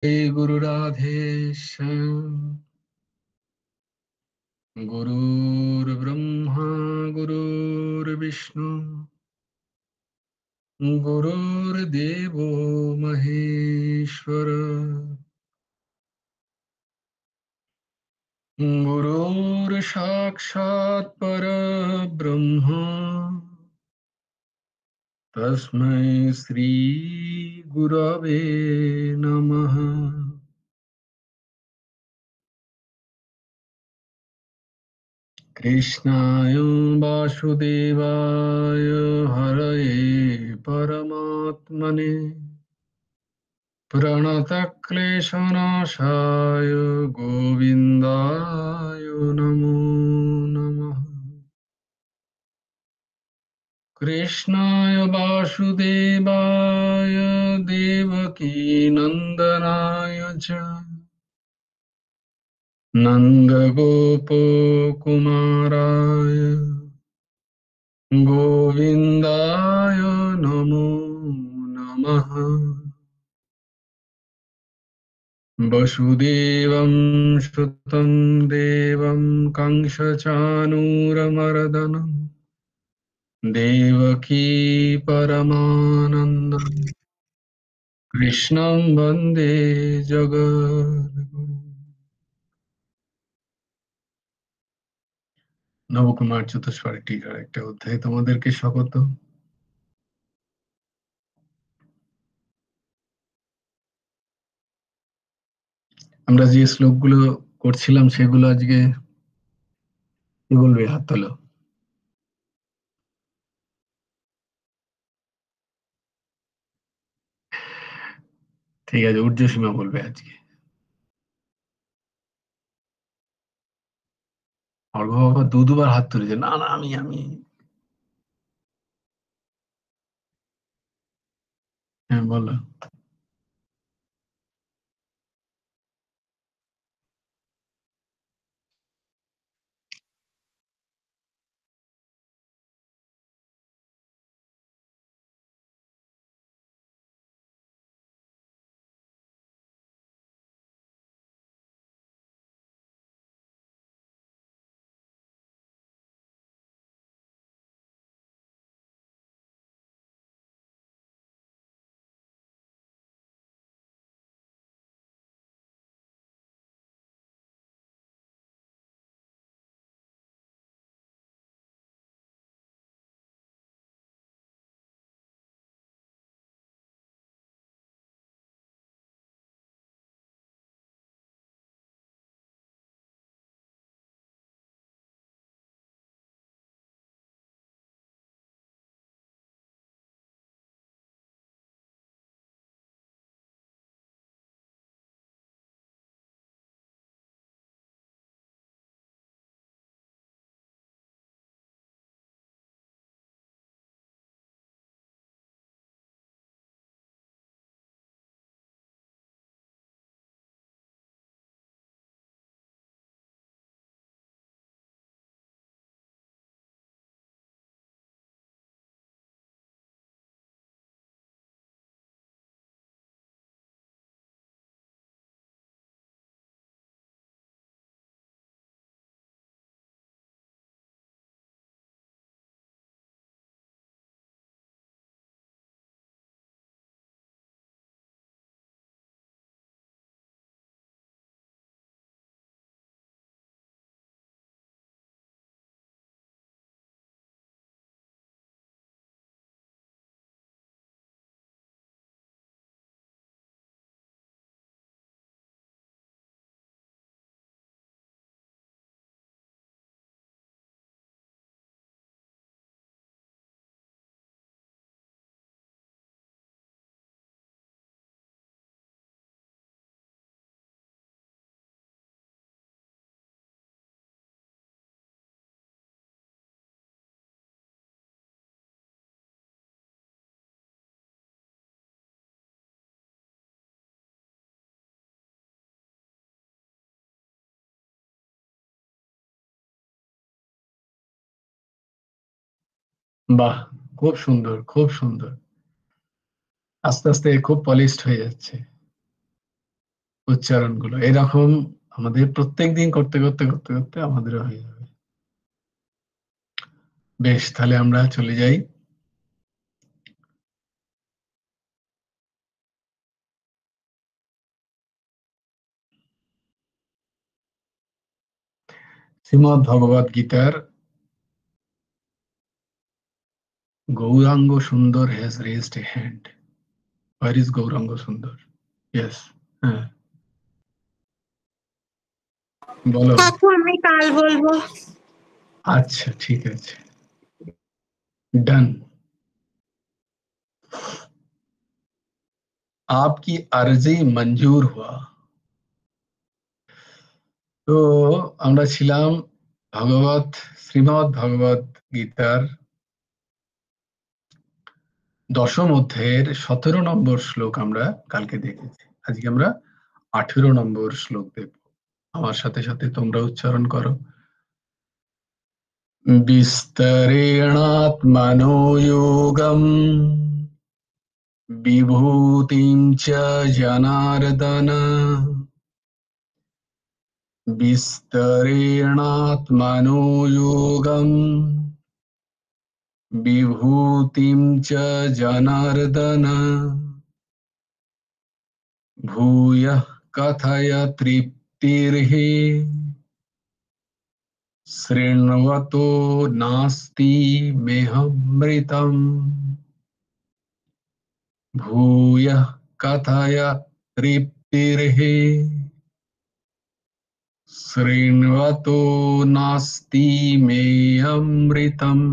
गुरु राधेश्याम। गुरुर्ब्रह्मा गुरुर्विष्णु गुरुर्देवो महेश्वर। गुरुर्साक्षात् परब्रह्म तस्मै श्री गुरवे नमः। कृष्णाय वासुदेवाय हरये परमात्मने प्रणतक्लेशनाशाय गोविन्दाय नमो नमः। कृष्णाय वासुदेवाय देवकीनन्दनाय च नन्दगोपकुमाराय गोविन्दाय नमो नमः। वसुदेवं सुतं देवं कंसचाणूरमर्दनं देवकी परमानन्दं कृष्णं वन्दे जगद्गुरुं। নবকুমার চতুষ্পাঠী টিকার একটা অধ্যায় তোমাদেরকে স্বাগত। আমরা যে শ্লোকগুলো করছিলাম সেগুলো আজকে কি বলবে? হাত তোলো। ঠিক আছে, ঊর্ধ্বসীমা বলবে আজকে। অর্ঘ্য বাবা দুবার হাত তুলেছে। না না, আমি। হ্যাঁ বলো। বাহ, খুব সুন্দর, খুব সুন্দর। আস্তে আস্তে খুব পলিশড হয়ে যাচ্ছে। উচ্চারণগুলো এরকম আমাদের প্রত্যেকদিন করতে করতে করতে করতে আমাদেরও হয়ে যাবে। বেশ, তাহলে আমরা চলে যাই। শ্রীমদ্ ভগবদ গীতার গৌরাঙ্গ সুন্দর has raised a hand. Where is Gauranga সুন্দর? Yes. হ্যাঁ, বলো। কাকু আমি কাল বলবো। আচ্ছা, ঠিক আছে, डन। आपकी अर्जी मंजूर हुआ। তো আমরা ছিলাম শ্রীমদ্ ভগবদ গীতার দশম অধ্যায়ের 17 নম্বর শ্লোক আমরা কালকে দেখেছি। আজকে আমরা 18 নম্বর শ্লোক দেখব। আমার সাথে সাথে তোমরা উচ্চারণ করো। বিস্তরেণাত্মনো যোগম বিভূতিম চ জনার্দন। বিস্তরেণাত্মনো যোগম বিভূতিম চ জনার্দন। ভূয়ঃ কথয় তৃপ্তির্হি শৃण्वतो नास्ति मेऽमृतम्। भूयः कथय तृप्तिर्हि शृण्वतो नास्ति मेऽमृतम्।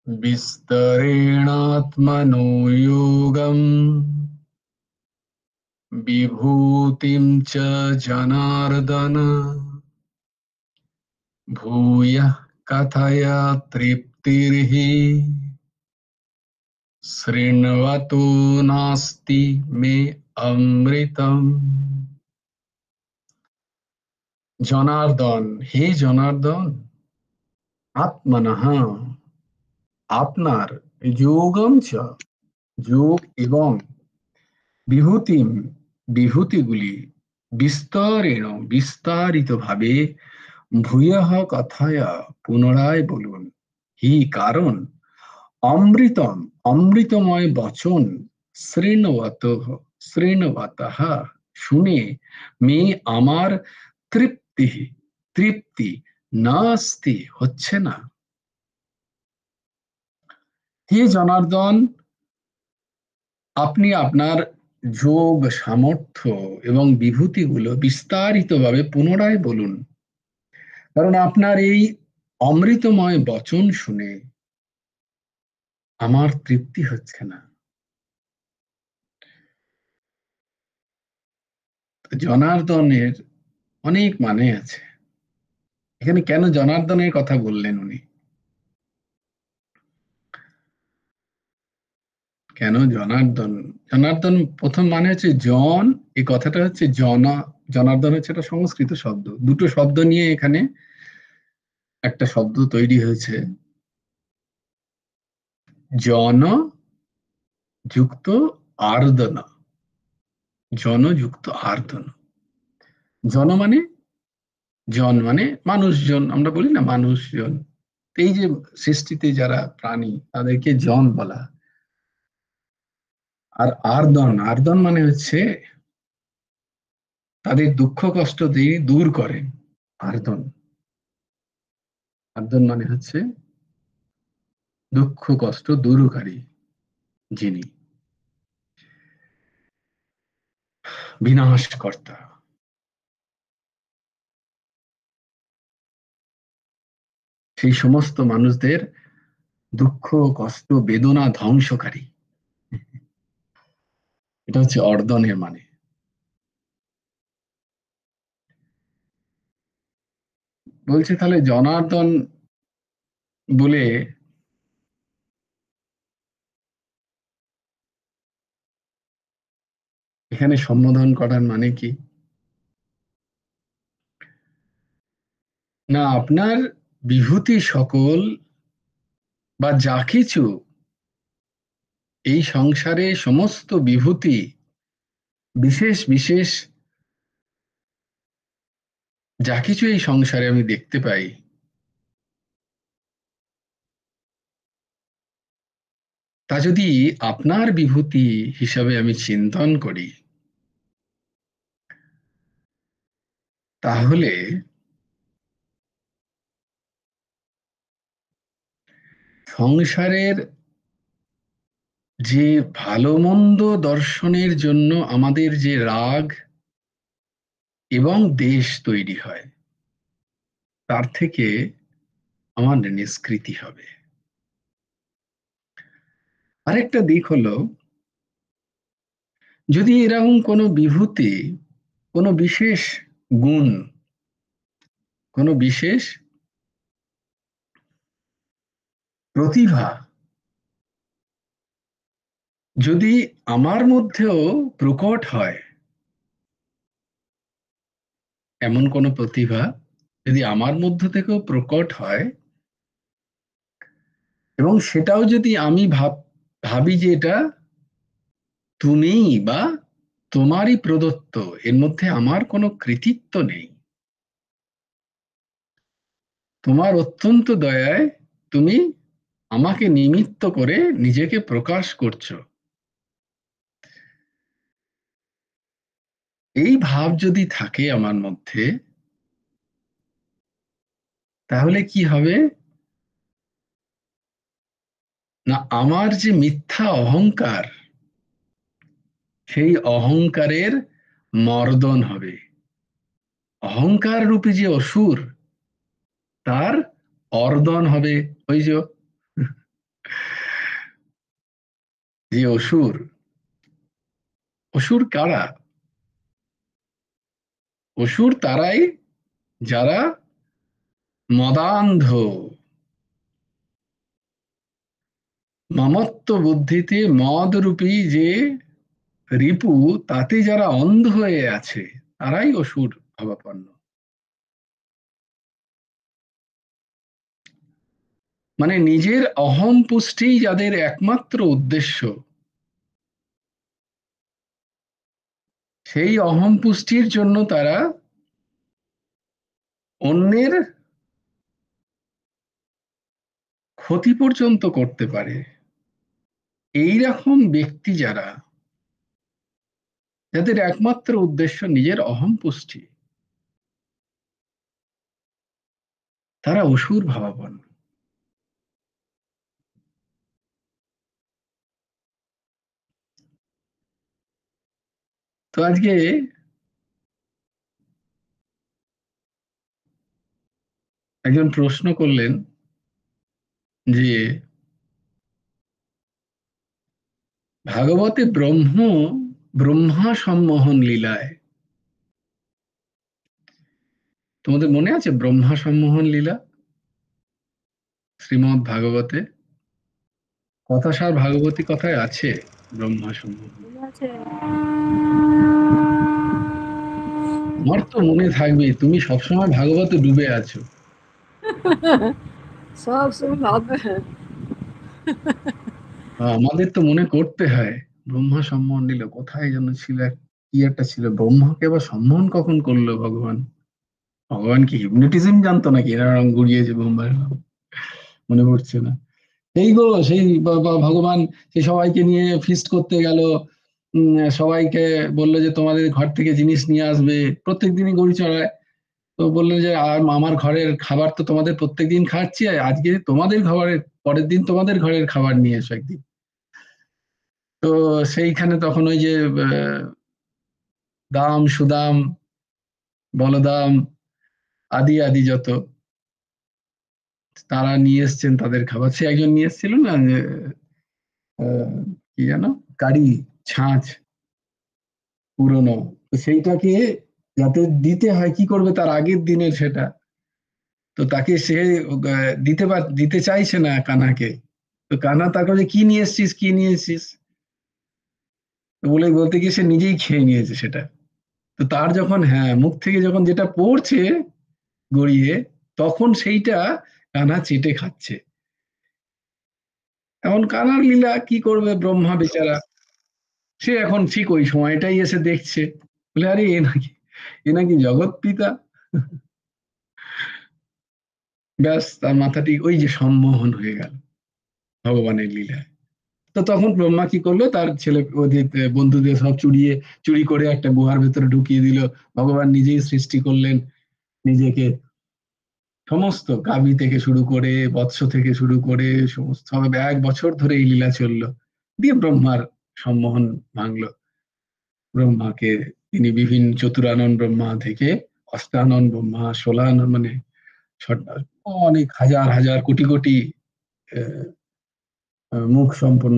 विस्तरेणात्मनो योगम् विभूतिं च जनार्दन। भूयः कथय तृप्तिर्हि शृण्वतो नास्ति मे अमृतम्। জনার্দন, হে জনার্দন, আত্মনঃ আপনার, যোগম চ যোগ এবং বিভূতিম বিভূতিগুলি বিস্তরেণ বিস্তারিতভাবে ভূয়ঃ কথায়া পুনরায় বলুন। হি কারণ অমৃতম অমৃতময় বচন শৃণ্বতঃ শুনে মে আমার তৃপ্তি নাস্তি হচ্ছে না। হে জনার্দন, আপনি আপনার যোগ সামর্থ্য এবং বিভূতিগুলো বিস্তারিতভাবে পুনরায় বলুন, কারণ আপনার এই অমৃতময় বচন শুনে আমার তৃপ্তি হচ্ছে না। জনার্দনের অনেক মানে আছে। এখানে কেন জনার্দনের কথা বললেন উনি? কেন জনার্দন? জনার্দন প্রথম মানে হচ্ছে জন, এই কথাটা হচ্ছে জনার্দন হচ্ছে একটা সংস্কৃত শব্দ। দুটো শব্দ নিয়ে এখানে একটা শব্দ তৈরি হয়েছে, জন যুক্ত আর্দন। জন যুক্ত আর্দন। জন মানে মানুষজন, আমরা বলি না মানুষজন। এই যে সৃষ্টিতে যারা প্রাণী তাদেরকে জন বলা। আর আর্দন মানে হচ্ছে তাদের দুঃখ কষ্ট দিয়ে দূর করেন। আর্দন মানে হচ্ছে দুঃখ কষ্ট দূরকারী, যিনি বিনাশকর্তা। সেই সমস্ত মানুষদের দুঃখ কষ্ট বেদনা ধ্বংসকারী, এটা হচ্ছে অর্দনের মানে। বলছে তাহলে জনার্দন বলে এখানে সম্বোধন করার মানে কি? না, আপনার বিভূতি সকল বা যা কিছু এই সংসারে সমস্ত বিভূতি বিশেষ বিশেষ যা কিছু এই সংসারে আমি দেখতে পাই, তা যদি আপনার বিভূতি হিসাবে আমি চিন্তন করি, তাহলে সংসারের যে ভালো মন্দ দর্শনের জন্য আমাদের যে রাগ এবং দেশ তৈরি হয়, তার থেকে আমার নিষ্কৃতি হবে। আরেকটা দিক হলো, যদি এরকম কোনো বিভূতি, কোনো বিশেষ গুণ, কোনো বিশেষ প্রতিভা যদি আমার মধ্যেও প্রকট হয়, এমন কোনো প্রতিভা যদি আমার মধ্য থেকেও প্রকট হয়, এবং সেটাও যদি আমি ভাবি যে এটা তুমিই বা তোমারই প্রদত্ত, এর মধ্যে আমার কোনো কৃতিত্ব নেই, তোমার অত্যন্ত দয়ায় তুমি আমাকে নিমিত্ত করে নিজেকে প্রকাশ করছো, এই ভাব যদি থাকে আমার মধ্যে, তাহলে কি হবে না, আমার যে মিথ্যা অহংকার, সেই অহংকারের মর্দন হবে। অহংকার রূপী যে অসুর, তার অর্দন হবে। ওই যে যে অসুর, অসুর কারা? অসুর তারাই যারা মদান্ধ, মমত্ব বুদ্ধিতে মদরূপী যে রিপু, তাতে যারা অন্ধ হয়ে আছে, তারাই অসুর ভাবাপন্ন। মানে নিজের অহম পুষ্টি যাদের একমাত্র উদ্দেশ্য, সেই অহম পুষ্টির জন্য তারা অন্যের ক্ষতি পর্যন্ত করতে পারে। এই রকম ব্যক্তি যারা, যাদের একমাত্র উদ্দেশ্য নিজের অহম পুষ্টি, তারা অসুর ভাবাপন্ন। তো আজকে একজন প্রশ্ন করলেন যে ভাগবতে ব্রহ্মা সম্মোহন লীলায়, তোমাদের মনে আছে ব্রহ্মা সম্মোহন লীলা শ্রীমদ্ ভাগবতে? কথাসার ভাগবতী কথায় আছে ব্রহ্মা সম্মোহন। আমার তো মনে থাকবে, তুমি সবসময় ভাগবতে ডুবে আছো। সব সময় ভাবে। আমাদের তো মনে করতে হয়। ব্রহ্মা সম্মোহন লীলা কোথায় যেন ছিল, কি একটা ছিল, ব্রহ্মাকে আবার সম্মোহন কখন করলো ভগবান? ভগবান কি হিপনোটিজম জানতো নাকি এরকম ঘুরিয়েছে ব্রহ্মার? মনে পড়ছে না। সেই গো সেই ভগবান সেই সবাইকে নিয়ে ফিস্ট করতে গেল, সবাইকে বললো যে তোমাদের ঘর থেকে জিনিস নিয়ে আসবে, প্রত্যেকদিনই গরু চড়ায়। তো বললো যে আর আমার ঘরের খাবার তো তোমাদের প্রত্যেকদিন খাচ্ছি, আজকে তোমাদের খাবারের পরের দিন তোমাদের ঘরের খাবার নিয়ে এসো একদিন। তো সেইখানে তখন ওই যে দাম সুদাম বলদাম আদি আদি যত, তারা নিয়ে এসছেন তাদের খাবার। সে একজন নিয়ে এসেছিল না যে কি জানো, কারি ছাঁচ পুরনো, তো সেইটাকে যাতে দিতে হয়, কি করবে তার আগের দিনের সেটা, তো তাকে সে দিতে চাইছে না কানাকে। তো কানা তাকে বলে, কি নিয়ে এসছিস কি নিয়ে এসছিস, তো বলে বলতে গিয়ে সে নিজেই খেয়ে নিয়েছে সেটা। তো তার যখন হ্যাঁ মুখ থেকে যখন যেটা পড়ছে গড়িয়ে, তখন সেইটা কানা চেটে খাচ্ছে। এমন কানার লীলা কি করবে ব্রহ্মা বেচারা, সে এখন ঠিক ওই সময়টাই এসে দেখছে, বলে আরে এ নাকি জগৎ পিতা। ব্যাস, তার মাথাটি ওই যে সম্মোহন হয়ে গেল ভগবানের লীলায়। তো তখন ব্রহ্মা কি করলো, তার ছেলে ওদের বন্ধুদের সব চুরি করে একটা গুহার ভেতরে ঢুকিয়ে দিল। ভগবান নিজেই সৃষ্টি করলেন নিজেকে, সমস্ত গাভী থেকে শুরু করে বৎস থেকে শুরু করে সমস্ত 1 বছর ধরে এই লীলা চললো। দিয়ে ব্রহ্মার সম্মোহন ভাঙলো। ব্রহ্মাকে তিনি বিভিন্ন চতুরানন ব্রহ্মা থেকে অষ্টানন ব্রহ্মা, 16 মানে অনেক হাজার হাজার কোটি কোটি আহ, মুখ সম্পন্ন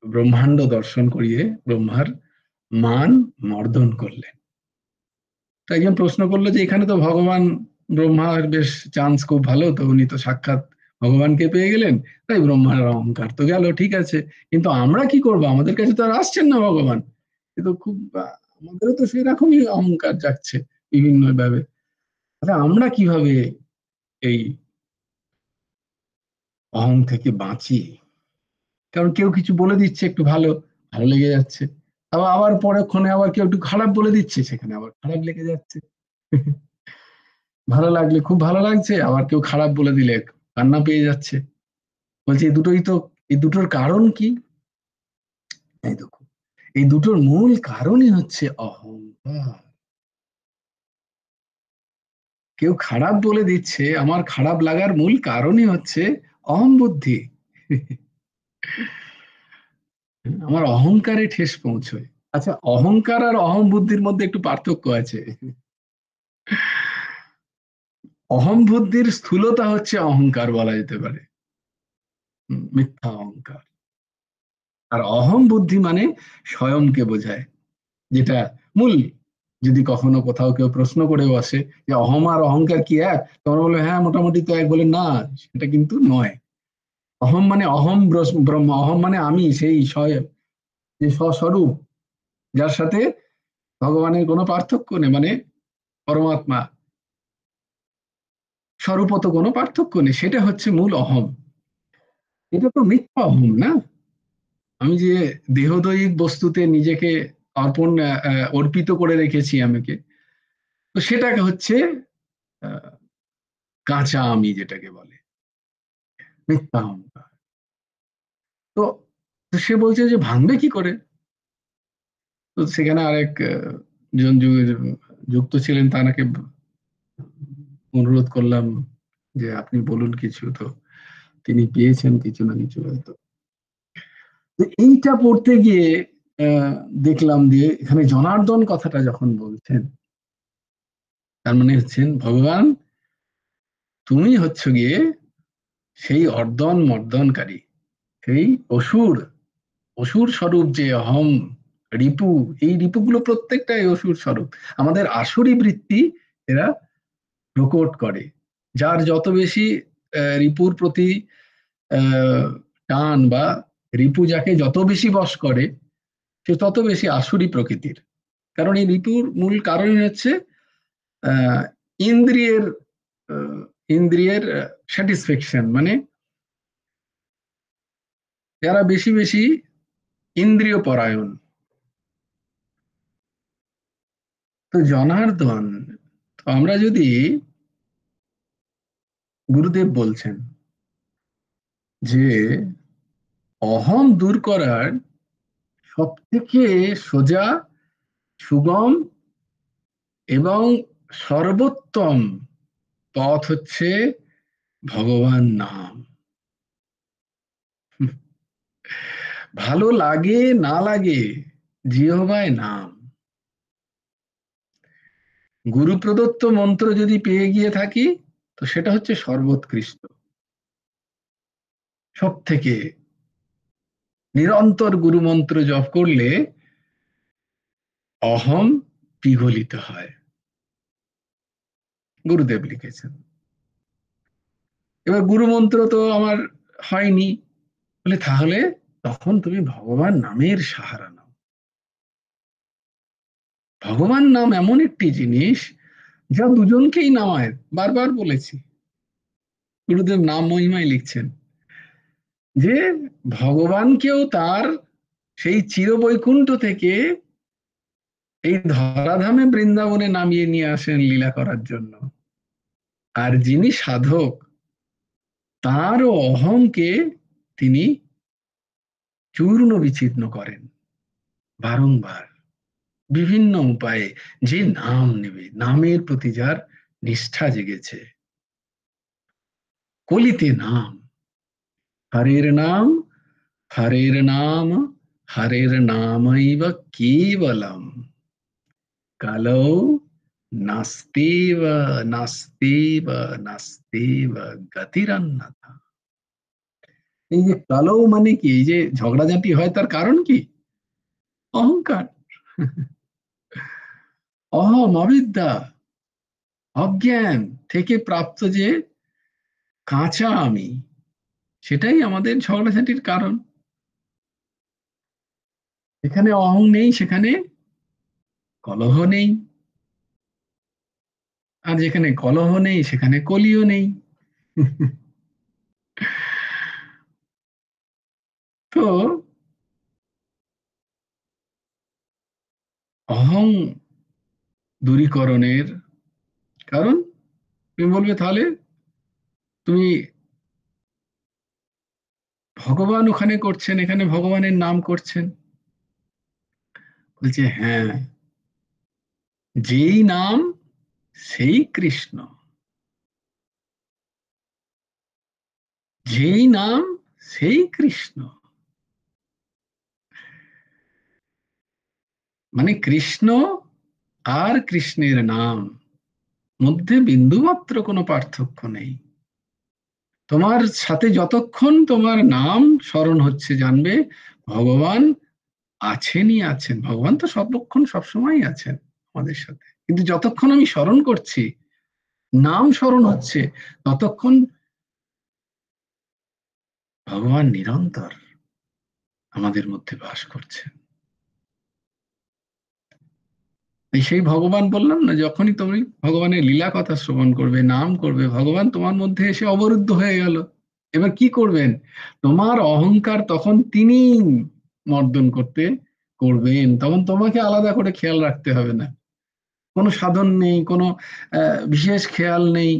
ব্রহ্মাণ্ড দর্শন করিয়ে ব্রহ্মার মান মর্দন করলেন। তো একজন প্রশ্ন করলো যে এখানে তো ভগবান ব্রহ্মার বেশ চান্স খুব ভালো, তো উনি তো সাক্ষাৎ ভগবানকে পেয়ে গেলেন, তাই ব্রহ্মার অহংকার তো গেল, ঠিক আছে, কিন্তু আমরা কি করব, আমাদের কাছে তো আর আসছেন না ভগবান। কিন্তু খুব আমাদেরও তো সেই রকমই অহংকার যাচ্ছে বিভিন্ন ভাবে। তাহলে আমরা কিভাবে এই অহং থেকে বাঁচি? কারণ কেউ কিছু বলে দিচ্ছে একটু ভালো, ভালো লেগে যাচ্ছে, আবার আবার পরক্ষণে আবার কেউ একটু খারাপ বলে দিচ্ছে, সেখানে আবার খারাপ লেগে যাচ্ছে। ভালো লাগলে খুব ভালো লাগছে, আবার কেউ খারাপ বলে দিলে কান্না পেয়ে যাচ্ছে। বলছে এই দুটোর কারণ কি? এই দেখো, এই দুটোর মূল কারণই হচ্ছে অহংকার। কেউ খারাপ বলে দিচ্ছে, আমার খারাপ লাগার মূল কারণই হচ্ছে অহং বুদ্ধি। আমার অহংকারে ঠেস পৌঁছয়। আচ্ছা, অহংকার আর অহং বুদ্ধির মধ্যে একটু পার্থক্য আছে। অহং বুদ্ধির স্থূলতা হচ্ছে অহংকার বলা যেতে পারে, মিথ্যা অহংকার। আর অহং বুদ্ধি মানে স্বয়ংকে বোঝায়, যেটা মূল। যদি কখনো কোথাও কেউ প্রশ্ন করে বসে যে অহম আর অহংকার কি এক, তখন বলে হ্যাঁ মোটামুটি তো এক, বলে না, সেটা কিন্তু নয়। অহম মানে অহম ব্রহ্ম, অহম মানে আমি, সেই স্বয়ং, যে স্বস্বরূপ, যার সাথে ভগবানের কোনো পার্থক্য নেই, মানে পরমাত্মা স্বরূপত কোনো পার্থক্য নেই, সেটা হচ্ছে মূল অহম। এটা তো মিথ্যা অহম না। আমি যে দেহদৈহিক বস্তুতে নিজেকে অর্পিত করে রেখেছি আমাকে, তো সেটাকে হচ্ছে আহ, কাঁচা আমি যেটাকে বলে মিথ্যা অহংকার। তো তো সে বলছে যে ভাঙবে কি করে? তো সেখানে আরেক জন যুক্ত ছিলেন, তাকে অনুরোধ করলাম যে আপনি বলুন কিছু, তো তিনি পেয়েছেন কিছু না কিছু হয়তো। তো এইটা পড়তে গিয়ে আহ, দেখলাম যে এখানে জনার্দন কথাটা যখন বলছেন, তার মানে হচ্ছেন ভগবান, তুমি হচ্ছ গিয়ে সেই অর্দন মর্দনকারী, সেই অসুর, অসুর স্বরূপ যে অহম, রিপু, এই রিপুগুলো প্রত্যেকটাই অসুর স্বরূপ। আমাদের আসুরি বৃত্তি এরা প্রকট করে। যার যত বেশি রিপুর প্রতি টান, বা রিপু যাকে যত বেশি বশ করে, সে তত বেশি আসুরি প্রকৃতির। কারণ এই রিপুর মূল কারণই হচ্ছে আহ, ইন্দ্রিয়ের আহ, ইন্দ্রিয়ের স্যাটিসফ্যাকশন, মানে যারা বেশি বেশি ইন্দ্রিয় পরায়ণ। তো জনার্দন, তো আমরা যদি, গুরুদেব বলছেন যে অহম দূর করার সব থেকে সোজা, সুগম এবং সর্বোত্তম পথ হচ্ছে ভগবান নাম। ভালো লাগে না লাগে, জিহ্বায় নাম, গুরু প্রদত্ত মন্ত্র যদি পেয়ে গিয়ে থাকি, তো সেটা হচ্ছে সর্বোৎকৃষ্ট। সব থেকে নিরন্তর গুরু মন্ত্র জপ করলে অহম বিগলিত হয়, গুরুদেব লিখেছেন। এবার গুরু মন্ত্র তো আমার হয়নি, বলে তাহলে তখন তুমি ভগবান নামের সাহারা নাও। ভগবান নাম এমন একটি জিনিস যা দুজনকেই নামায়, বারবার বলেছি। গুরুদেব নাম মহিমায় লিখছেন যে ভগবানকেও তার সেই চিরবৈকুণ্ঠ থেকে এই ধরাধামে বৃন্দাবনে নামিয়ে নিয়ে আসেন লীলা করার জন্য। আর যিনি সাধক, তারও অহংকে তিনি চূর্ণ বিচ্ছিন্ন করেন বারংবার বিভিন্ন উপায়ে। যে নাম নেবে, নামের প্রতি যার নিষ্ঠা জেগেছে, কলিতে নাম, হরের নাম, হরের নাম, হরের নামৈব কেবলম, কালৌ নাস্তেব নাস্তেব নাস্তেব গতিরন্যথা। এই যে কালৌ মানে কি, এই যে ঝগড়াঝাঁটি হয় তার কারণ কি? অহংকার, অহম, অবিদ্যা, অজ্ঞান থেকে প্রাপ্ত যে কাঁচা আমি, সেটাই আমাদের ঝগড়াঝাঁটির কারণ। এখানে অহং নেই, সেখানে কলহ নেই, আর যেখানে কলহ নেই সেখানে কলিও নেই। তো অহং দূরীকরণের কারণ, তুমি বলবে তাহলে তুমি ভগবান ওখানে করছেন, এখানে ভগবানের নাম করছেন। বলছে হ্যাঁ, যেই নাম সেই কৃষ্ণ, যেই নাম সেই কৃষ্ণ। মানে কৃষ্ণ আর কৃষ্ণের নাম মধ্যে বিন্দুমাত্র কোনো পার্থক্য নেই। তোমার সাথে যতক্ষণ তোমার নাম স্মরণ হচ্ছে, জানবে ভগবান আছেনই আছেন। ভগবান তো সর্বক্ষণ সবসময় আছেন আমাদের সাথে, কিন্তু যতক্ষণ আমি স্মরণ করছি, নাম স্মরণ হচ্ছে, ততক্ষণ ভগবান নিরন্তর আমাদের মধ্যে বাস করছেন। সেই ভগবান বললাম না, যখনই তুমি ভগবানের লীলা কথা শ্রবণ করবে, নাম করবে, ভগবান তোমার মধ্যে এসে অবরুদ্ধ হয়ে গেল। এবার কি করবেন? তোমার অহংকার তখন তিনি মর্দন করবেন। তখন তোমাকে আলাদা করে খেয়াল রাখতে হবে না। কোনো সাধন নেই, কোনো বিশেষ খেয়াল নেই,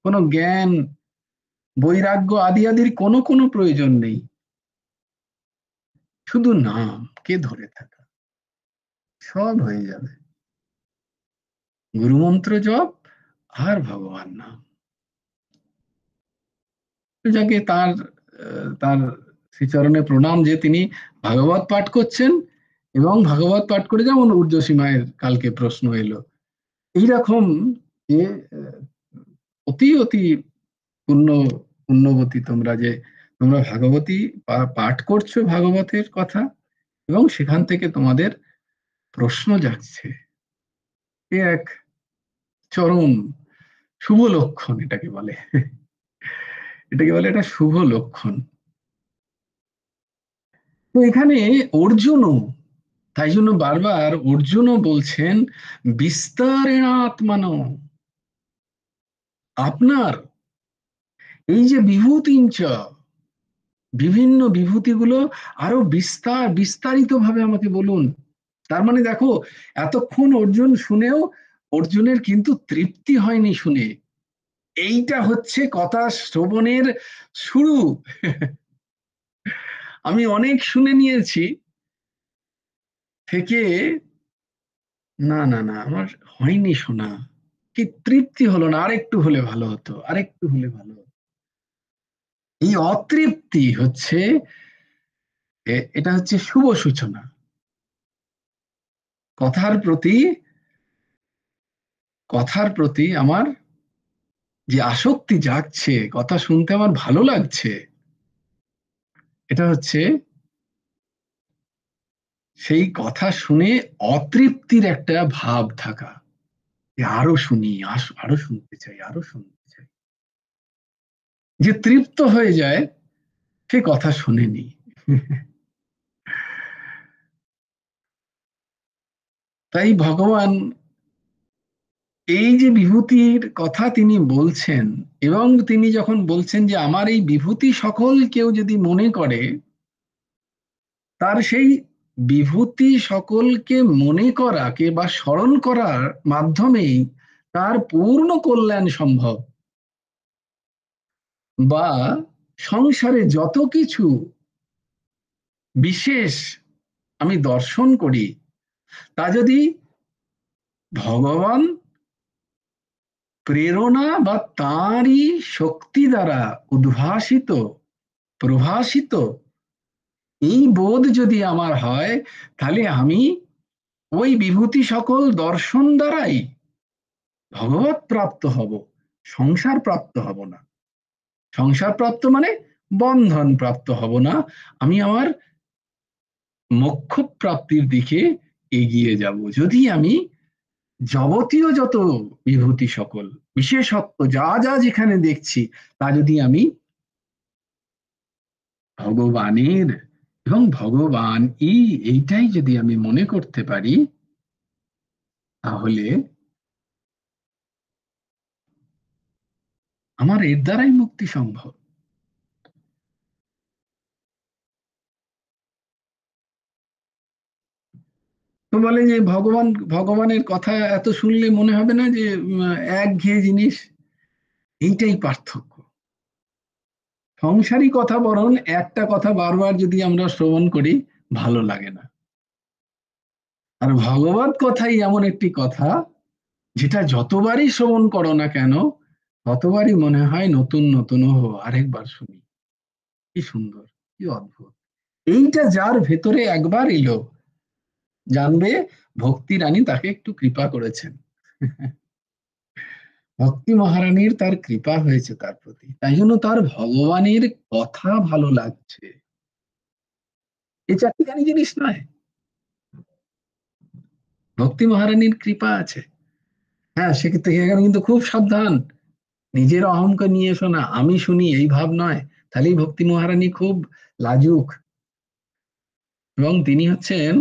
কোনো জ্ঞান, বৈরাগ্য আদি আদির কোনো কোনো প্রয়োজন নেই। শুধু নামকে ধরে থাকা, সব হয়ে যাবে। গুরুমন্ত্র জপ আর ভগবান নাম। যাকে তার তার শ্রীচরণে প্রণাম যে তিনি ভাগবত পাঠ করছেন, এবং ভাগবত পাঠ করে যেমন ঊর্ধ্বসী মায়ের কালকে প্রশ্ন এলো, এইরকম যে অতি অতি পুণ্য পুণ্যবতী তোমরা, যে তোমরা ভাগবতী পাঠ করছো ভাগবতের কথা, এবং সেখান থেকে তোমাদের প্রশ্ন জাগছে, এ এক চরম শুভ লক্ষণ। এটাকে বলে, এটাকে বলে এটা শুভ লক্ষণ। তো এখানে অর্জুনও, তাই জন্য বারবার অর্জুনও বলছেন বিস্তারেণ আত্মানো, আপনার এই যে বিভূতিঞ্চ, বিভিন্ন বিভূতিগুলো আরো বিস্তারিত ভাবে আমাকে বলুন। তার মানে দেখো, এতক্ষণ অর্জুন শুনেও অর্জুনের কিন্তু তৃপ্তি হয়নি শুনে। এইটা হচ্ছে কথা শ্রবণের শুরু। আমি অনেক শুনে নিয়েছি থেকে, না না না, আমার হয়নি শোনা, কি তৃপ্তি হলো না, আরেকটু হলে ভালো হতো, আরেকটু হলে ভালো হতো। এই অতৃপ্তি হচ্ছে, এটা হচ্ছে শুভ সূচনা। কথার প্রতি, কথার প্রতি আমার যে আসক্তি জাগছে, কথা শুনতে আমার ভালো লাগছে, এটা হচ্ছে সেই কথা শুনে অতৃপ্তির একটা ভাব থাকা, যে আরো শুনি, আরো শুনতে চাই, আরো শুনতে চাই। যে তৃপ্ত হয়ে যায় সে কথা শুনেনি। তাই ভগবান এই যে বিভূতির কথা তিনি বলছেন, এবং তিনি যখন বলছেন যে আমার এই বিভূতি সকল কেউ যদি মনে করে, তার সেই বিভূতি সকলকে মনে করাকে বা স্মরণ করার মাধ্যমেই তার পূর্ণ কল্যাণ সম্ভব। বা সংসারে যত কিছু বিশেষ আমি দর্শন করি, তা যদি ভগবান প্রেরণা বা তাঁরই শক্তি দ্বারা উদ্ভাসিত প্রভাসিত, এই বোধ যদি আমার হয়, তাহলে আমি ওই বিভূতি সকল দর্শন দ্বারাই ভগবত প্রাপ্ত হব, সংসার প্রাপ্ত হব না। সংসার প্রাপ্ত মানে বন্ধন প্রাপ্ত হব না, আমি আমার মোক্ষ প্রাপ্তির দিকে এগিয়ে যাব যদি আমি যাবতীয় যত বিভূতি সকল বিশেষত্ব যা যা যেখানে দেখছি, তা যদি আমি ভগবানের এবং ভগবান এইটাই যদি আমি মনে করতে পারি, তাহলে আমার এর দ্বারাই মুক্তি সম্ভব। তো বলে যে ভগবানের কথা এত শুনলে মনে হবে না যে একঘেয়ে জিনিস? এইটাই পার্থক্য। সংসারী কথা বরং একটা কথা বারবার যদি আমরা শ্রবণ করি, ভালো লাগে না। আর ভগবত কথাই এমন একটি কথা, যেটা যতবারই শ্রবণ করো না কেন, ততবারই মনে হয় নতুন নতুন, ও আরেকবার শুনি, কি সুন্দর, কি অদ্ভুত। এইটা যার ভেতরে একবার এলো, জানবে ভক্তি রানী তাকে একটু কৃপা করেছেন। ভক্তি মহারানীর তার কৃপা হয়েছে তার প্রতি, তাই জন্য তার ভগবানের কথা ভালো লাগছে। এই চারটিখানি জিনিস নয়, ভক্তি মহারানীর কৃপা আছে। হ্যাঁ, সেক্ষেত্রে এখানে কিন্তু খুব সাবধান, নিজের অহংকে নিয়ে এসো না, আমি শুনি এই ভাব নয়। তাহলেই ভক্তি মহারানী খুব লাজুক, এবং তিনি হচ্ছেন,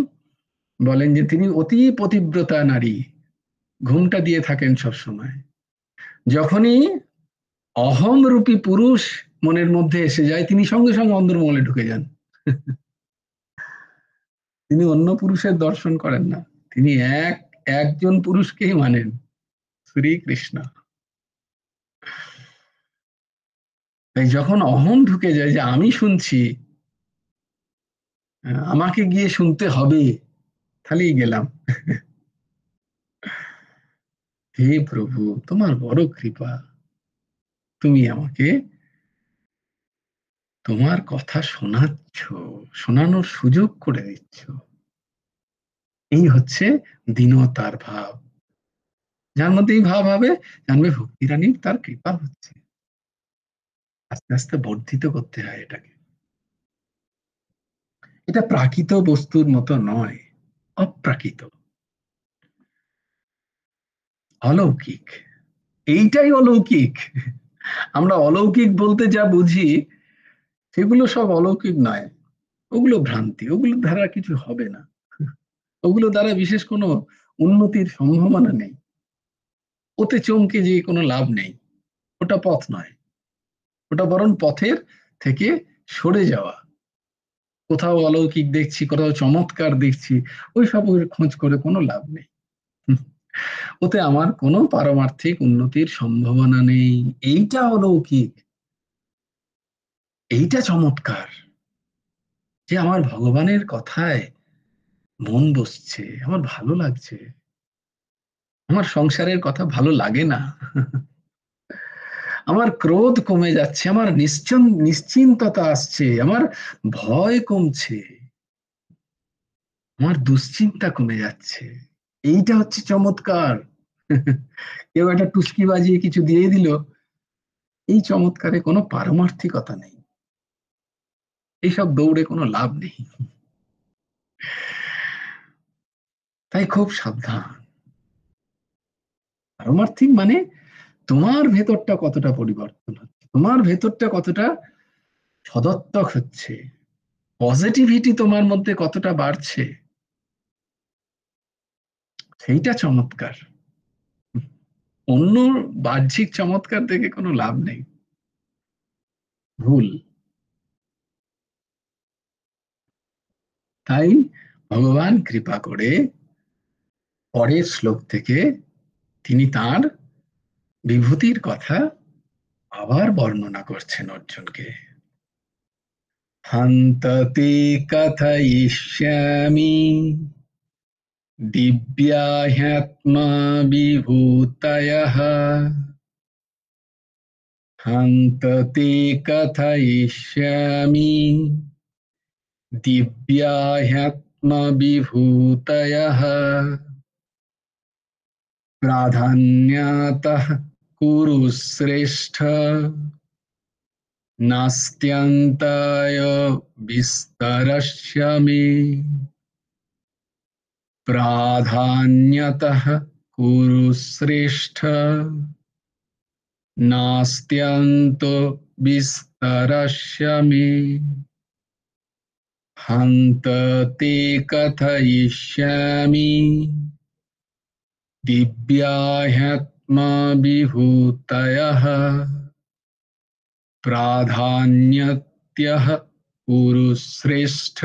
বলেন যে তিনি অতি পতিব্রতা নারী, ঘুমটা দিয়ে থাকেন সব সময়। যখনই অহম রূপী পুরুষ মনের মধ্যে এসে যায়, তিনি সঙ্গে সঙ্গে অন্দরমহলে ঢুকে যান। তিনি অন্য পুরুষের দর্শন করেন না, তিনি একজন পুরুষকেই মানেন, শ্রীকৃষ্ণ। তাই যখন অহম ঢুকে যায় যে আমি শুনছি, আমাকে গিয়ে শুনতে হবে, তাহলেই গেলাম। হে প্রভু, তোমার বড় কৃপা, তুমি আমাকে তোমার কথা শোনাচ্ছ, শোনানোর সুযোগ করে দিচ্ছ। এই হচ্ছে দীনতার ভাব। যার মধ্যে এই ভাব হবে, জানবে ভক্তি রানীর তার কৃপা হচ্ছে। আস্তে আস্তে বর্ধিত করতে হয় এটাকে। এটা প্রাকৃত বস্তুর মতো নয়, অপ্রাকৃত, অলৌকিক। এইটাই অলৌকিক। আমরা অলৌকিক বলতে যা বুঝি, সেগুলো সব অলৌকিক নয়, ওগুলো ভ্রান্তি, ওগুলো দ্বারা কিছু হবে না, ওগুলো দ্বারা বিশেষ কোনো উন্নতির সম্ভাবনা নেই, ওতে চমকে যে কোনো লাভ নেই, ওটা পথ নয়, ওটা বরং পথের থেকে সরে যাওয়া। কোথাও অলৌকিক দেখছি, কোথাও চমৎকার দেখছি, ওই সব খোঁজ করে কোনো লাভ নেই। ওতে আমার কোনো পারমার্থিক উন্নতির সম্ভাবনা নেই। এইটা অলৌকিক, এইটা চমৎকার, যে আমার ভগবানের কথায় মন বসছে, আমার ভালো লাগছে, আমার সংসারের কথা ভালো লাগে না, আমার ক্রোধ কমে যাচ্ছে, আমার নিশ্চিন্ততা আসছে, আমার ভয় কমছে, আমার দুশ্চিন্তা কমে যাচ্ছে। এইটা হচ্ছে চমৎকার। কেউ একটা টুসকি বাজিয়ে কিছু দিয়ে দিল, এই চমৎকারে কোনো পারমার্থিকতা নেই, এইসব দৌড়ে কোনো লাভ নেই। তাই খুব সাবধান। পারমার্থিক মানে তোমার ভেতরটা কতটা পরিবর্তন হচ্ছে, তোমার ভেতরটা কতটা সদর্থক হচ্ছে, পজিটিভিটি তোমার মধ্যে কতটা বাড়ছে, সেইটা চমৎকার। অন্য বাহ্যিক চমৎকার দেখে কোনো লাভ নেই, ভুল। তাই ভগবান কৃপা করে পরের শ্লোক থেকে তিনি তার বিভূতির কথা আবার বর্ণনা করছেন অর্জুনকে। হন্ততে কথয়িষ্যামি দিব্যা হ্যাত্মা বিভূতয়ঃ। হন্ততে কথয়িষ্যামি দিব্যা হ্যাত্মা বিভূতয়ঃ। প্রাধান্যতঃ কুরু শ্রেষ্ঠ নাস্ত্যন্তায় বিস্তরস্য মে। প্রাধান্যতঃ কুরু শ্রেষ্ঠ নাস্ত্যন্ত বিস্তরস্য মে। হন্ত তে কথয়িষ্যামি দিব্যা হ্যাত্মা বিভূতয়ঃ। প্রাধান্যত্যঃ কুরু শ্রেষ্ঠ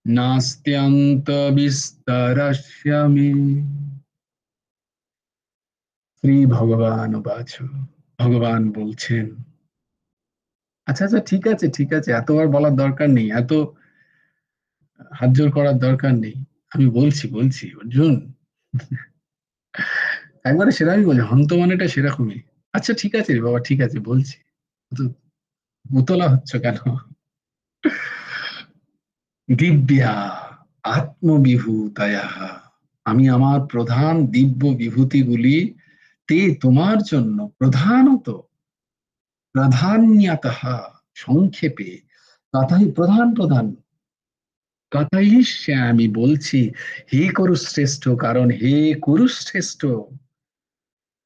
নাস্ত্যন্ত বিস্তরস্য মে। শ্রী ভগবান বাচ। ভগবান বলছেন, আচ্ছা আচ্ছা ঠিক আছে ঠিক আছে, এতবার বলার দরকার নেই, এত হাত জোর করার দরকার নেই, আমি বলছি বলছি অর্জুন। একবারে সেরকমই বলছে, হন্ত মানেটা সেরকমই। আচ্ছা ঠিক আছে রে বাবা, ঠিক আছে বলছি। তো উতলা হচ্ছে কেন? দিব্যা আত্মবিভূতয়ঃ, আমি আমার প্রধান দিব্য বিভূতিগুলি তে তোমার জন্য প্রধানত, প্রাধান্যতঃ সংক্ষেপে, কথাই প্রধান প্রধান, কথাই আমি বলছি হে কুরুশ্রেষ্ঠ, কারণ হে কুরুশ্রেষ্ঠ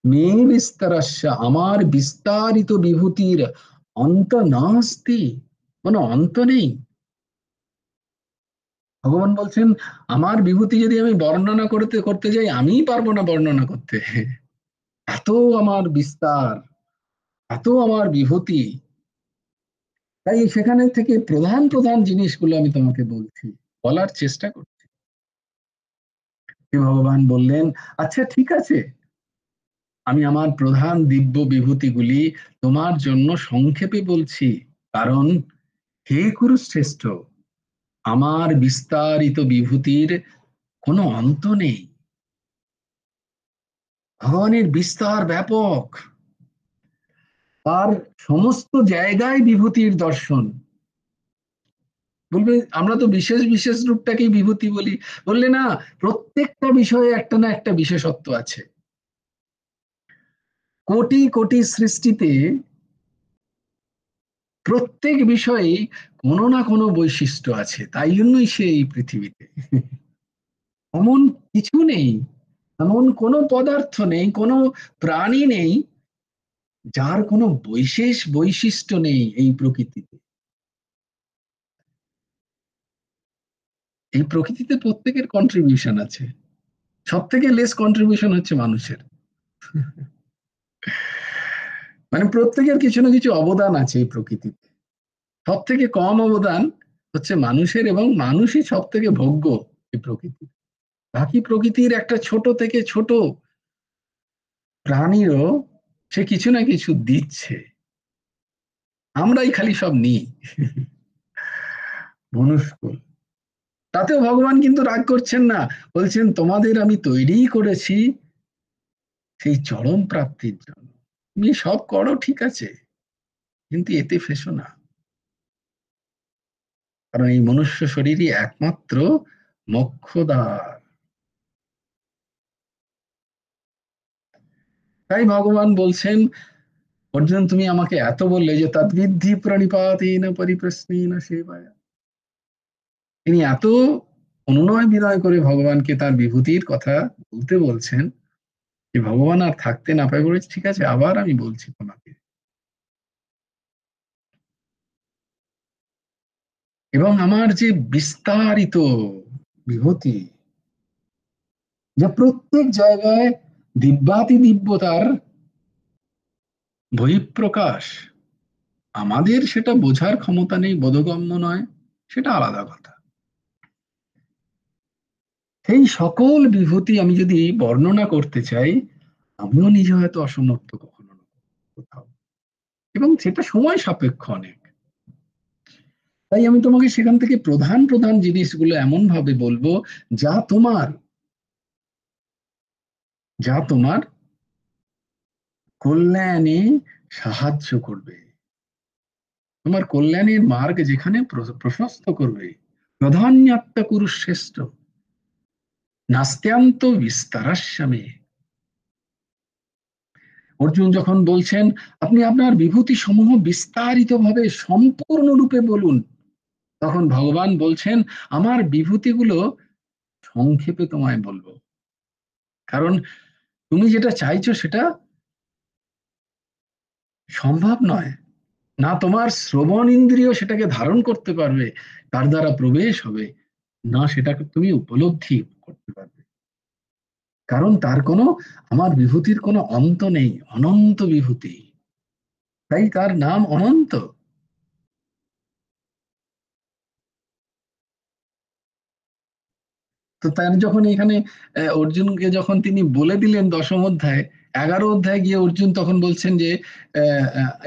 মে বিস্তারস্য, আমার বিস্তারিত বিভূতির অন্ত নাস্তি, কোনো অন্ত নেই। ভগবান বলছেন আমার বিভূতি যদি আমি বর্ণনা করতে করতে যাই, আমিই পারবো না বর্ণনা করতে। এত আমার বিস্তার, এত আমার বিভূতি। তাই সেখানে থেকে প্রধান প্রধান জিনিসগুলো আমি তোমাকে বলছি, বলার চেষ্টা করছি। ভগবান বললেন আচ্ছা ঠিক আছে, আমি আমার প্রধান দিব্য বিভূতিগুলি তোমার জন্য সংক্ষেপে বলছি, কারণ হে কুরুশ্রেষ্ঠ, আমার বিস্তারিত বিভূতির কোনো অন্ত নেই। ভগবানের বিস্তার ব্যাপক, তার সমস্ত জায়গায় বিভূতির দর্শন। বলবে আমরা তো বিশেষ বিশেষ রূপটাকেই বিভূতি বলি, বললে না, প্রত্যেকটা বিষয়ে একটা না একটা বিশেষত্ব আছে। কোটি কোটি সৃষ্টিতে প্রত্যেক বিষয়ে কোনো না কোনো বৈশিষ্ট্য আছে, তাই জন্যই সে এই পৃথিবীতে। এমন কিছু নেই, এমন কোনো পদার্থ নেই, কোনো প্রাণী নেই যার কোনো বিশেষ বৈশিষ্ট্য নেই এই প্রকৃতিতে। এই প্রকৃতিতে প্রত্যেকের কন্ট্রিবিউশন আছে, সব থেকে লেস কন্ট্রিবিউশন হচ্ছে মানুষের। মানে প্রত্যেকের কিছু না কিছু অবদান আছে এই প্রকৃতিতে, সব থেকে কম অবদান হচ্ছে মানুষের, এবং মানুষই সব থেকে ভোগ্য এই প্রকৃতি। বাকি প্রকৃতির একটা ছোট থেকে ছোট প্রাণীরও সে কিছু না কিছু দিচ্ছে, আমরাই খালি সব নিই। মনুষ্কুল। তাতেও ভগবান কিন্তু রাগ করছেন না, বলছেন তোমাদের আমি তৈরি করেছি সেই চরম প্রাপ্তির জন্য, তুমি সব করো ঠিক আছে, কিন্তু এতে ফেসো না, কারণ এই মনুষ্য শরীরই একমাত্র মোক্ষদ্বার। তাই ভগবান বলছেন অর্জুন, তুমি আমাকে এত বললে যে তদ্বিদ্ধি প্রণিপাতেন পরিপ্রশ্নেন সেবায়। তিনি এত অনুনয় বিনয় করে ভগবানকে তার বিভূতির কথা বলতে বলছেন যে ভগবান আর থাকতে না পায়, বলেছে ঠিক আছে আবার আমি বলছি তোমাকে। এবং আমার যে বিস্তারিত বিভূতি, যা প্রত্যেক জায়গায় দিব্যাতি দিব্যতার বহিঃপ্রকাশ, আমাদের সেটা বোঝার ক্ষমতা নেই, বোধগম্য নয়। সেটা আলাদা কথা। সেই সকল বিভূতি আমি যদি বর্ণনা করতে চাই, আমিও নিজে হয়তো অসমর্থ কখনো না কোথাও, এবং সেটা সময় সাপেক্ষ অনেক। তাই আমি তোমাকে সেখান থেকে প্রধান প্রধান জিনিসগুলো এমন ভাবে বলবো যা তোমার যা তোমার কল্যাণে সাহায্য করবে, তোমার কল্যাণের মার্গ যেখানে প্রশস্ত করবে। প্রধান্যাত্মা কুরুশ্রেষ্ঠ নাস্ত্যান্ত বিস্তারাস্যামে। অর্জুন যখন বলছেন আপনি আপনার বিভূতি সমূহ বিস্তারিত ভাবে সম্পূর্ণরূপে বলুন, তখন ভগবান বলছেন আমার বিভূতিগুলো সংক্ষেপে তোমায় বলবো। কারণ তুমি যেটা চাইছো সেটা সম্ভব নয়, না তোমার শ্রবণ ইন্দ্রিয় সেটাকে ধারণ করতে পারবে, তার দ্বারা প্রবেশ হবে, না সেটাকে তুমি উপলব্ধি করতে পারবে। কারণ তার কোনো, আমার বিভূতির কোনো অন্ত নেই, অনন্ত বিভূতি, তাই তার নাম অনন্ত। তো তার যখন এখানে অর্জুনকে যখন তিনি বলে দিলেন দশম অধ্যায়, 11 অধ্যায় গিয়ে অর্জুন তখন বলছেন যে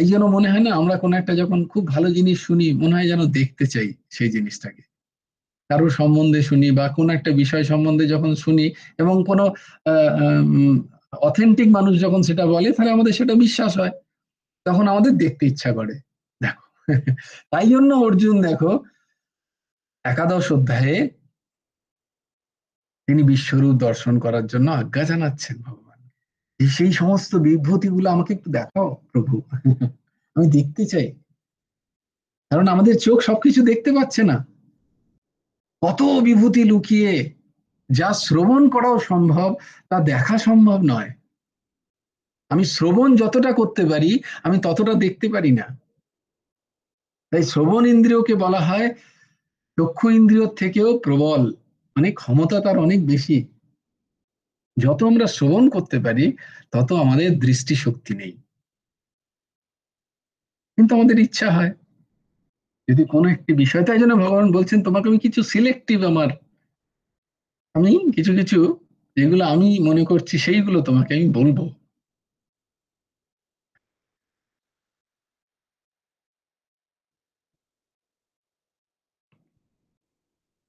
এই যেন মনে হয় না আমরা কোনো একটা যখন খুব ভালো জিনিস শুনি মনে হয় যেন দেখতে চাই সেই জিনিসটাকে, কারোর সম্বন্ধে শুনি বা কোন একটা বিষয় সম্বন্ধে যখন শুনি এবং কোনো অথেন্টিক মানুষ যখন সেটা বলে তাহলে আমাদের সেটা বিশ্বাস হয়, তখন আমাদের দেখতে ইচ্ছা করে। দেখো, তাই জন্য অর্জুন দেখো 11 অধ্যায়ে তিনি বিশ্বরূপ দর্শন করার জন্য আজ্ঞা জানাচ্ছেন ভগবান, যে সেই সমস্ত বিভূতি গুলো আমাকে একটু দেখাও প্রভু, আমি দেখতে চাই। কারণ আমাদের চোখ সবকিছু দেখতে পাচ্ছে না, কত বিভূতি লুকিয়ে, যা শ্রবণ করাও সম্ভব তা দেখা সম্ভব নয়। আমি শ্রবণ যতটা করতে পারি আমি ততটা দেখতে পারি না। তাই শ্রবণ ইন্দ্রিয়কে বলা হয় চক্ষু ইন্দ্রিয়র থেকেও প্রবল, মানে ক্ষমতা তার অনেক বেশি। যত আমরা শ্রবণ করতে পারি তত আমাদের দৃষ্টিশক্তি নেই, কিন্তু আমাদের ইচ্ছা হয় যদি কোনো একটি বিষয়, তাই জন্য ভগবান বলছেন তোমাকে আমি কিছু সিলেক্টিভ, আমি কিছু কিছু যেগুলো আমি মনে করছি সেইগুলো তোমাকে আমি বলবো।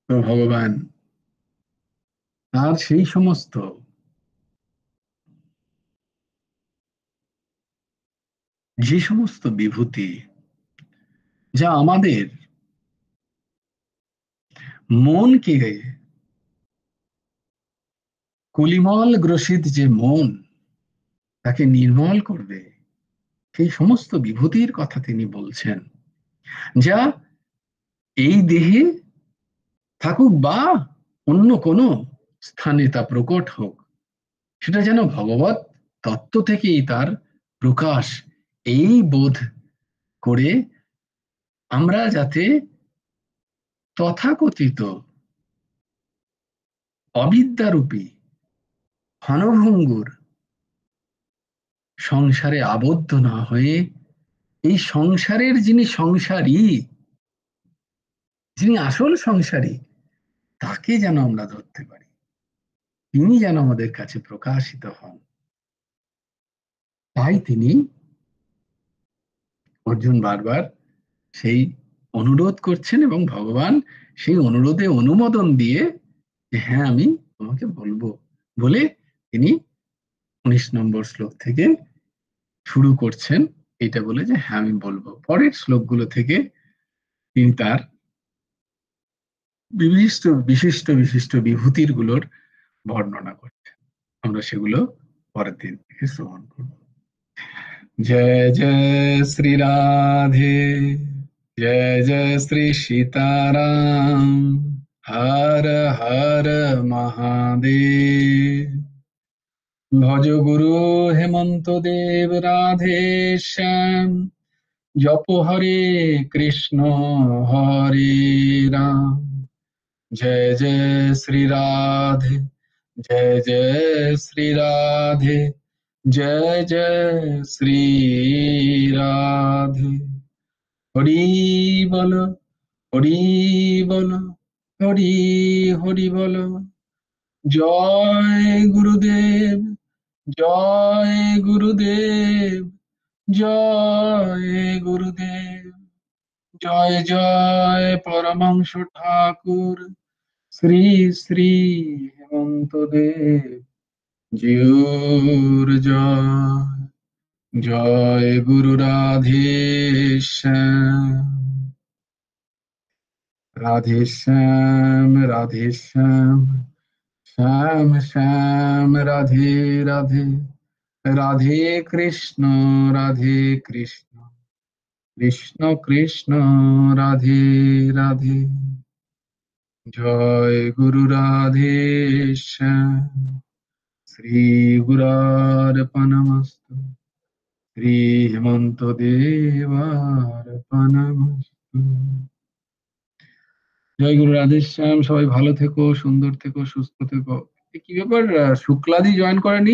তো ভগবান তার সেই সমস্ত যে সমস্ত বিভূতি যা আমাদের মনকে, কলিমল গ্রসিত যে মন তাকে নির্মল করবে, সেই সমস্ত বিভূতির কথা তিনি বলছেন, যা এই দেহে থাকুক বা অন্য কোনো স্থানে তা প্রকট হোক, সেটা যেন ভগবত তত্ত্ব থেকেই তার প্রকাশ, এই বোধ করে আমরা যাতে তথাকথিত অবিদ্যারূপী ক্ষণভঙ্গুর সংসারে আবদ্ধ না হয়ে এই সংসারের যিনি সংসারী, যিনি আসল সংসারী, তাকে যেন আমরা ধরতে পারি, তিনি যেন আমাদের কাছে প্রকাশিত হন। তাই তিনি, অর্জুন বারবার সেই অনুরোধ করছেন এবং ভগবান সেই অনুরোধে অনুমোদন দিয়ে যে হ্যাঁ আমি তোমাকে বলবো বলে তিনি 19 নম্বর শ্লোক থেকে শুরু করছেন এটা বলে যে হ্যাঁ আমি বলবো। পরের শ্লোকগুলো থেকে তিনি তার বিশিষ্ট বিশিষ্ট বিশিষ্ট বিভূতির গুলোর বর্ণনা করছেন। আমরা সেগুলো পরের দিন থেকে শ্রবণ করব। जय जय श्री राधे, जय जय श्री सीताराम, हर हर महादेव। भज गुरु हेमंत देव राधे श्याम, जप हरे कृष्ण हरे राम। जय जय श्री राधे, जय जय श्री राधे, जय जय श्री राधे। हरि बोल, হরি বল, হরি হরি বল। জয় গুরুদেব, জয় গুরুদেব, জয় গুরুদেব। জয় জয় পরমাংশ ঠাকুর শ্রী শ্রী হেমন্ত দেব জিউর জয়। জয় গুরু রাধেশ্যাম, রাধেশ্যাম রাধেশ্যাম, শ্যাম শ্যাম রাধে রাধে, রাধে কৃষ্ণ, রাধে কৃষ্ণ, কৃষ্ণ কৃষ্ণ, রাধে রাধে। জয় গুরু রাধেশ্যাম। শ্রী গুরার্পণমস্তু, শ্রী হেমন্ত দেবার্পণমস্তু। জয় গুরু রাধেশ্যাম। সবাই ভালো থেকো, সুন্দর থেকো, সুস্থ থেকো। কি ব্যাপার, শুক্লাদি জয়েন করেনি?